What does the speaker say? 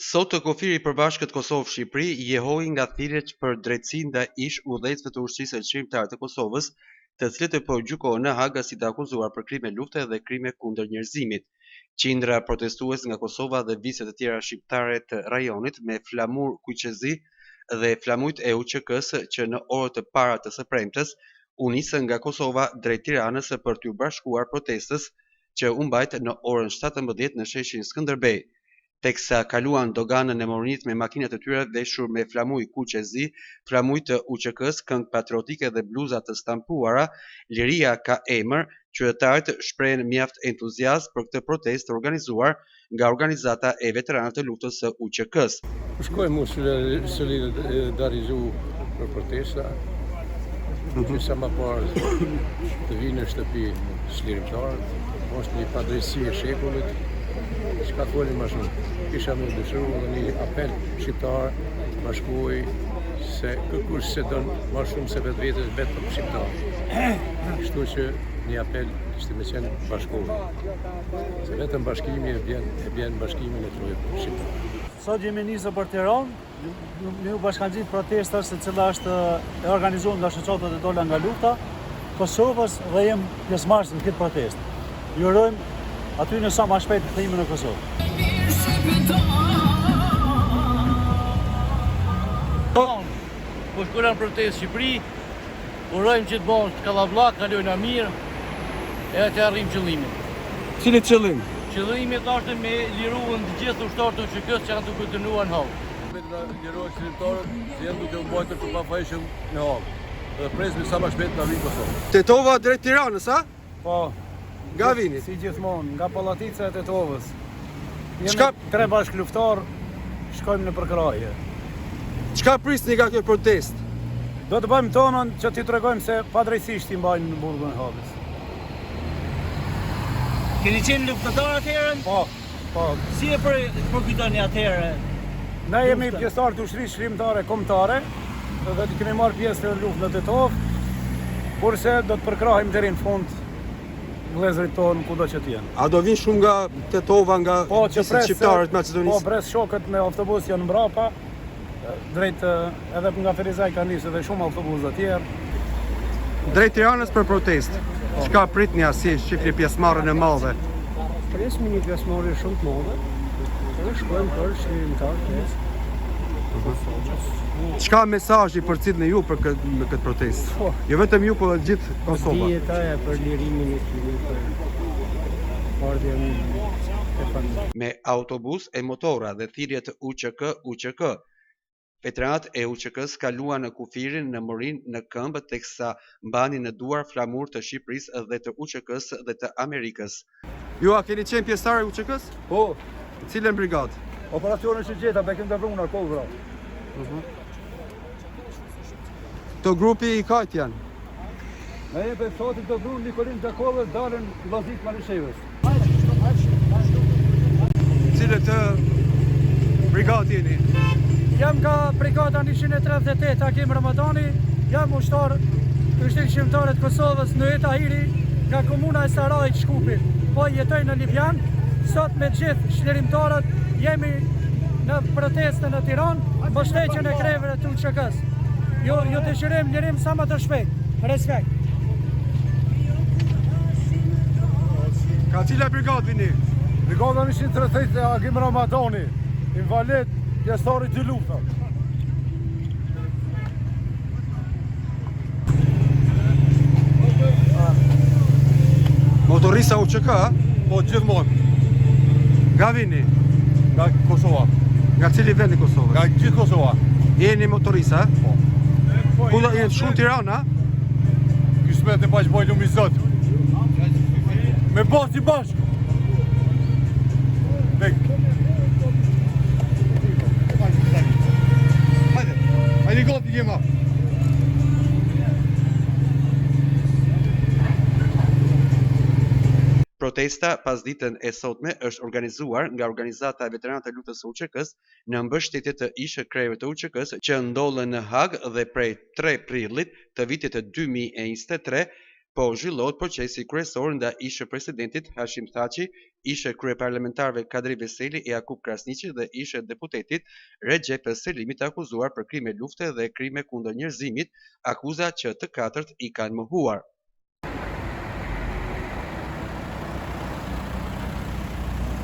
Sot të kufiri i përbashkët Kosovë-Shqipëri jehoi nga thirrjet për drejtësi ndaj ish udhëheqësve të ushtrisë së shqiptare të Kosovës, të cilët po gjykohen në Hagë si të akuzuar për krime lufte dhe krime kundër njerëzimit. Qindra protestues nga Kosova dhe vice të tjera shqiptare të rajonit me flamur kuqezi dhe flamujt e UÇK-s që në orët e para të së premtes u nisën nga Kosova drejt Tiranës për t'u bashkuar protestës që u mbajt në orën 17 në sheshin Skënderbej. Teksa kaluan doganën e Morinit me makinat e tyre veshur me flamuj kuqezi, flamuj të UÇK-s, këngë patriotike dhe bluza të stampuara, liria ka emër, qytetarët shprehen mjaft entuziazm për këtë protestë të organizuar nga organizata e veteranëve të luftës së UÇK-s. Shkojmë solidarizu për protesta, që sa më parë të vinë në shtëpi çlirimtarët, është një padrejtësi e shekullit. Çka folim më shumë, kisha më dëshiruar një apel shqiptar më shkuj se kërkush se don më shumë se vetë vetëm shqiptar. Kështu që një apel ishte me qenë bashkëkohë. Se vetëm bashkimi e bjen bashkimin e trojë shqiptar. Sot jemi nisur për Tiranë, ne u bashkangjit protesta se cila është e organizuar nga shoqatët e dola nga lufta Kosovës dhe jem pjesëmarrës në këtë protestë. Ju urojmë aty në sa më shpejt të themi në Kosovë. Po shkojnë në protestë Shqipëri, urojmë që të bëhen skallabllak, kalojnë mirë, e të arrijmë qëllimin. Cili qëllim? Qëllimi është me liruar të gjithë ushtarët e UÇK-s që kanë të kontinuar në Hagë. Me të liruar qëllimtarët që janë duke u mbajtur të pafajshëm në Hagë. Dhe presim sa më shpejt të arrijmë Kosovë. Tetova drejt Tiranës, a? Po. Nga vini? Si gjithmonë, nga Pallatica e Tetovës. Jemi tre bashkëluftar, shkojmë në përkraje. Çka prisni nga kjo protest? Do të bëjmë tonën që t'i tregojmë se padrejtisht i mbajnë në burgun e Hagës. Keni qenë luftëtar atëherë? Po. Si e përkujtoni atëherë? Ne jemi pjesëtar të ushtrisë shërimtare kombëtare dhe të kemi marrë pjesë në luftën e Tetovë, kurse do të përkrahim deri në fund vëllezërit tonë kudo që të jenë. A do vinë shumë nga Tetova, nga shqiptarët Maqedonisë? Po, pres shokët me autobus janë mbrapa, drejt edhe nga Ferizaj ka nisë edhe shumë autobusë të tjerë. Drejt Tiranës për protestë. Çka pritni si shifri pjesëmarrën e madhe? Presim një pjesëmarrje shumë të madhe. Edhe shkojmë për shërimtarë. Çka mesazhi përcjellni ju për këtë protestë? Jo vetëm ju, por edhe gjithë Kosova. Dietaja për lirimin e tyre, për ardhjen e familjes. Me autobus e motora dhe thirrje të UÇK, veteranët e UÇK-s kaluan në kufirin në Morin në këmbë teksa mbanin në duar flamur të Shqipërisë dhe të UÇK-s dhe të Amerikës. Ju a keni qenë pjesëtar e UÇK-s? Po, Cilën brigadë? operacionin që gjeta me këndë vrunar kovra. Këto grupi i kajt janë? Ne e për sotit të vrunë Nikolin Gjakove dalën Lazit Malishevës. Cilët brigadë jeni? Jam nga brigada 138 Hakim Ramadani, jam ushtar të ushtrisë shërimtare të Kosovës në Tahiri, nga komuna e Sarajit Shkupi. Po jetoj në Libjan, sot me gjithë shërimtarët jemi në protestën në Tiranë, mbështetjen e kreveve të UÇK-s. Ju dëshirojmë lirim sa më të shpejt. Respekt. Ka cila brigadë vini? Brigada 138 Hakim Ramadani, invalid, pjesëtari të lufta. Motorista UÇK, a? Po gjithmonë, Nga vini? nga Kosova, Nga cili vend i Kosovës? nga gjithë Kosova. Jeni motorista, a? Po. Ku do jeni shumë Tiranë, a? Kismet e bashkë lumë i Zot. Me bashkë i bashkë. Hajde gati jema. Protesta pas ditën e sotme është organizuar nga organizata e veteranëve të luftës së UÇK-s në mbështetje të ish krejve të UÇK-s që ndollën në Hagë dhe prej 3 prillit të vitit të 2023 po zhvillohet procesi kryesor ndaj ish presidentit Hashim Thaçi, ish kryeparlamentarëve Kadri Veseli e Jakub Krasniqi dhe ish deputetit Recep Selimi të akuzuar për krime lufte dhe krime kundër njerëzimit, akuza që të katërt i kanë mohuar.